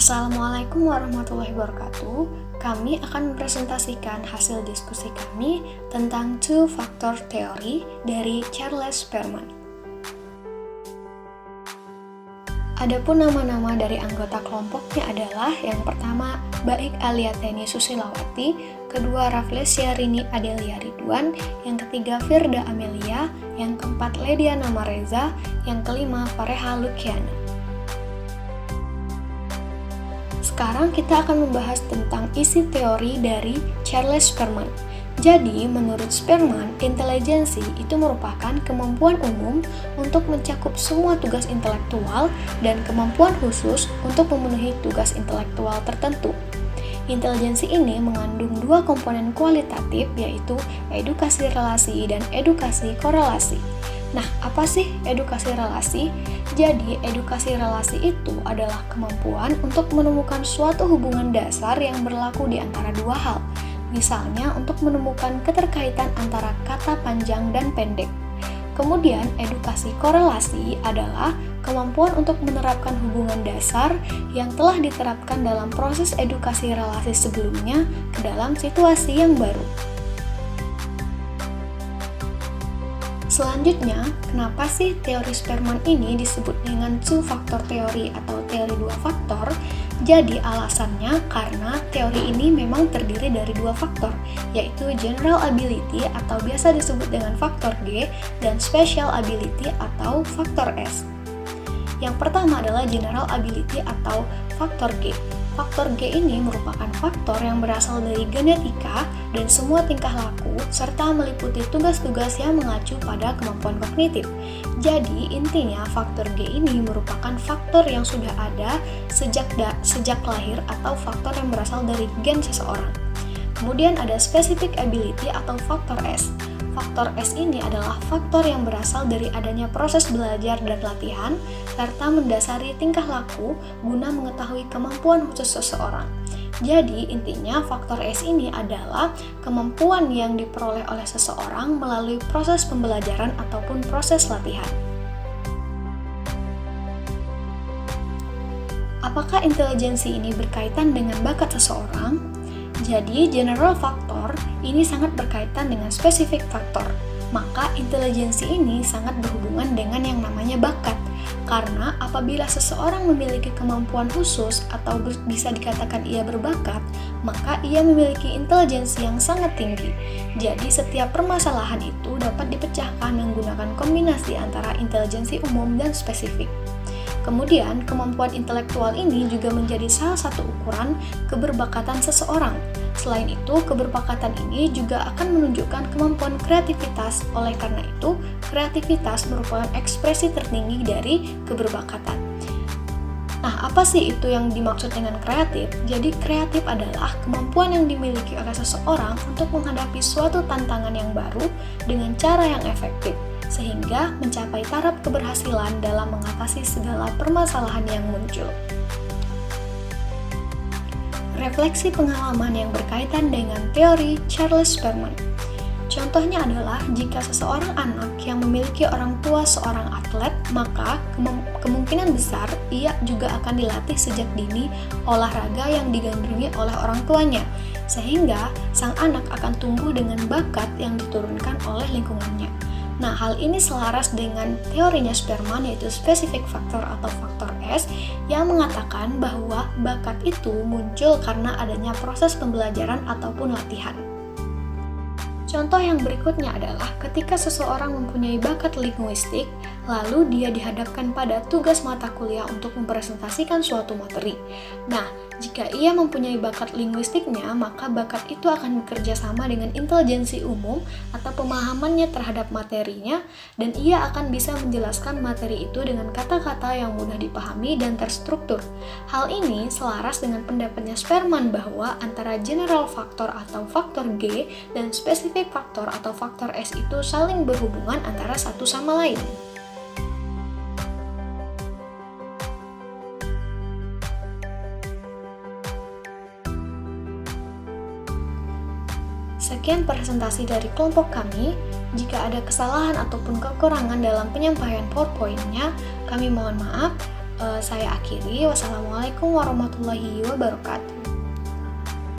Assalamualaikum warahmatullahi wabarakatuh. Kami akan mempresentasikan hasil diskusi kami tentang two-factor theory dari Charles Spearman. Adapun nama-nama dari anggota kelompoknya adalah yang pertama Baik Aliateni Susilawati, kedua Rafflesia Rini Adelia Ridwan, yang ketiga Firda Amelia, yang keempat Ledia Namareza, yang kelima Fareha Lukiana. Sekarang kita akan membahas tentang isi teori dari Charles Spearman. Jadi, menurut Spearman, intelijensi itu merupakan kemampuan umum untuk mencakup semua tugas intelektual dan kemampuan khusus untuk memenuhi tugas intelektual tertentu. Intelijensi ini mengandung dua komponen kualitatif, yaitu edukasi relasi dan edukasi korelasi. Nah, apa sih edukasi relasi? Jadi, edukasi relasi itu adalah kemampuan untuk menemukan suatu hubungan dasar yang berlaku di antara dua hal. Misalnya, untuk menemukan keterkaitan antara kata panjang dan pendek. Kemudian, edukasi korelasi adalah kemampuan untuk menerapkan hubungan dasar yang telah diterapkan dalam proses edukasi relasi sebelumnya ke dalam situasi yang baru. Selanjutnya, kenapa sih teori Spearman ini disebut dengan two-factor theory atau teori dua faktor? Jadi alasannya karena teori ini memang terdiri dari dua faktor, yaitu general ability atau biasa disebut dengan faktor G dan special ability atau faktor S. Yang pertama adalah general ability atau faktor G. Faktor G ini merupakan faktor yang berasal dari genetika dan semua tingkah laku, serta meliputi tugas-tugas yang mengacu pada kemampuan kognitif. Jadi, intinya faktor G ini merupakan faktor yang sudah ada sejak lahir atau faktor yang berasal dari gen seseorang. Kemudian ada specific ability atau faktor S. Faktor S ini adalah faktor yang berasal dari adanya proses belajar dan latihan, serta mendasari tingkah laku guna mengetahui kemampuan khusus seseorang. Jadi, intinya faktor S ini adalah kemampuan yang diperoleh oleh seseorang melalui proses pembelajaran ataupun proses latihan. Apakah intelijensi ini berkaitan dengan bakat seseorang? Jadi, general factor ini sangat berkaitan dengan specific factor. Maka, intelijensi ini sangat berhubungan dengan yang namanya bakat. Karena apabila seseorang memiliki kemampuan khusus atau bisa dikatakan ia berbakat, maka ia memiliki intelijensi yang sangat tinggi. Jadi, setiap permasalahan itu dapat dipecahkan menggunakan kombinasi antara intelijensi umum dan spesifik. Kemudian, kemampuan intelektual ini juga menjadi salah satu ukuran keberbakatan seseorang. Selain itu, keberbakatan ini juga akan menunjukkan kemampuan kreativitas. Oleh karena itu, kreativitas merupakan ekspresi tertinggi dari keberbakatan. Nah, apa sih itu yang dimaksud dengan kreatif? Jadi, kreatif adalah kemampuan yang dimiliki oleh seseorang untuk menghadapi suatu tantangan yang baru dengan cara yang efektif, sehingga mencapai taraf keberhasilan dalam mengatasi segala permasalahan yang muncul. Refleksi pengalaman yang berkaitan dengan teori Charles Spearman. Contohnya adalah jika seseorang anak yang memiliki orang tua seorang atlet, maka kemungkinan besar ia juga akan dilatih sejak dini olahraga yang digandrungi oleh orang tuanya, sehingga sang anak akan tumbuh dengan bakat yang diturunkan oleh lingkungannya. Nah, hal ini selaras dengan teorinya Spearman, yaitu specific factor atau faktor S, yang mengatakan bahwa bakat itu muncul karena adanya proses pembelajaran ataupun latihan. Contoh yang berikutnya adalah ketika seseorang mempunyai bakat linguistik, lalu dia dihadapkan pada tugas mata kuliah untuk mempresentasikan suatu materi. Nah, jika ia mempunyai bakat linguistiknya, maka bakat itu akan bekerja sama dengan intelijensi umum atau pemahamannya terhadap materinya, dan ia akan bisa menjelaskan materi itu dengan kata-kata yang mudah dipahami dan terstruktur. Hal ini selaras dengan pendapatnya Spearman bahwa antara general factor atau faktor G dan specific faktor atau faktor S itu saling berhubungan antara satu sama lain. Sekian presentasi dari kelompok kami. Jika ada kesalahan ataupun kekurangan dalam penyampaian PowerPoint-nya, kami mohon maaf. Saya akhiri. Wassalamualaikum warahmatullahi wabarakatuh.